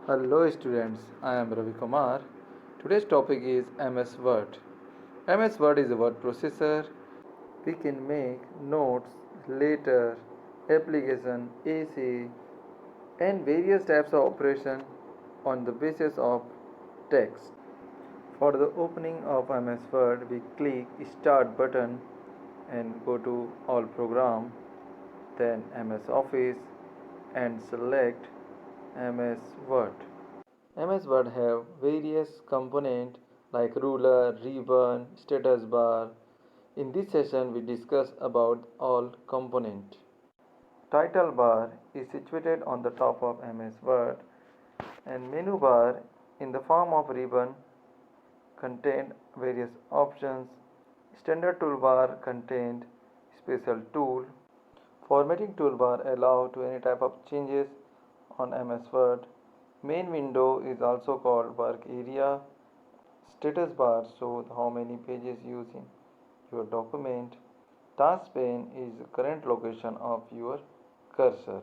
Hello students, I am Ravi Kumar. Today's topic is MS Word. MS Word is a word processor. We can make notes, letter, application, essay, and various types of operation on the basis of text. For the opening of MS Word, we click Start button and go to All Program, then MS Office and select MS Word. MS Word have various components like ruler, ribbon, status bar. In this session we discuss about all components. Title bar is situated on the top of MS Word and menu bar in the form of ribbon contain various options. Standard toolbar contained special tool. Formatting toolbar allow to any type of changes on MS Word. Main window is also called work area. Status bar shows how many pages used in your document. Task pane is the current location of your cursor.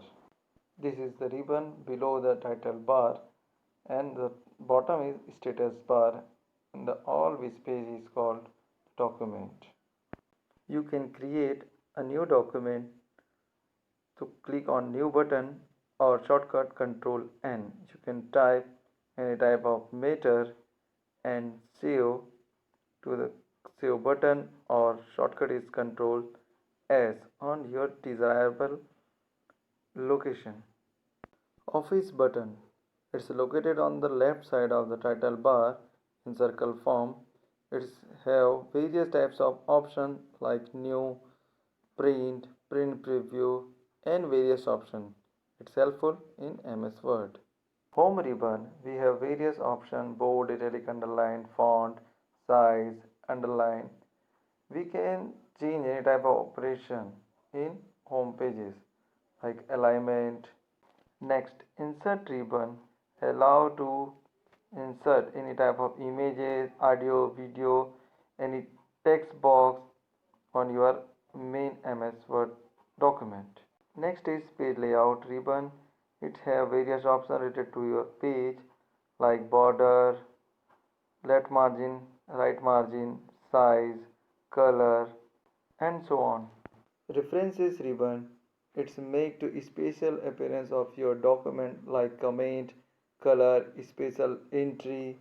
This is the ribbon below the title bar and the bottom is status bar and the all which page is called document. You can create a new document to click on new button or shortcut Control N. You can type any type of matter and save to the save button or shortcut is Control S on your desirable location. Office button. It's located on the left side of the title bar in circle form. It's have various types of options like new, print, print preview and various options. It's helpful in MS Word. Home ribbon, we have various options: bold, italic, underline, font, size, underline. We can change any type of operation in home pages like alignment. Next, insert ribbon allow to insert any type of images, audio, video, any text box on your main MS Word document. Next is page layout ribbon. It have various options related to your page like border, left margin, right margin, size, color and so on. References ribbon. It's make to special appearance of your document like comment, color, special entry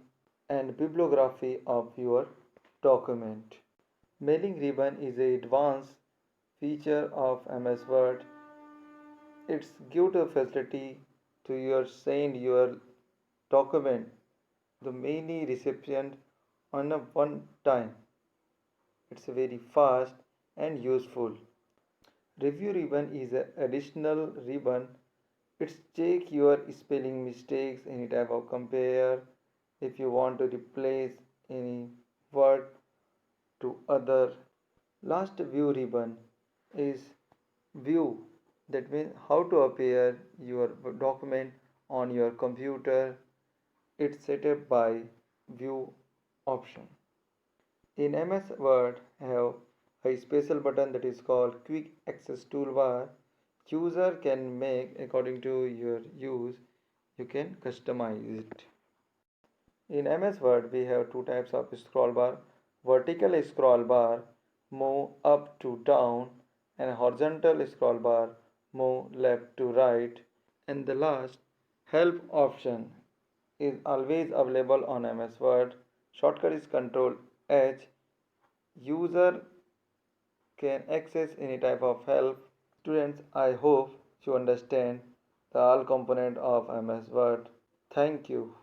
and bibliography of your document. Mailing ribbon is a advanced feature of MS Word. It's give the facility to your send your document the many recipient on a one time. It's very fast and useful. Review ribbon is an additional ribbon. It's check your spelling mistakes, any type of compare, if you want to replace any word to other. Last view ribbon is view, that means how to appear your document on your computer. It's set up by view option. In MS Word have a special button that is called quick access toolbar. User can make according to your use. You can customize it. In MS Word we have two types of scroll bar. Vertical scroll bar move up to down and horizontal scroll bar move left to right. And the last help option is always available on MS Word. Shortcut is Control H. User can access any type of help. Students, I hope you understand the all component of MS Word. Thank you.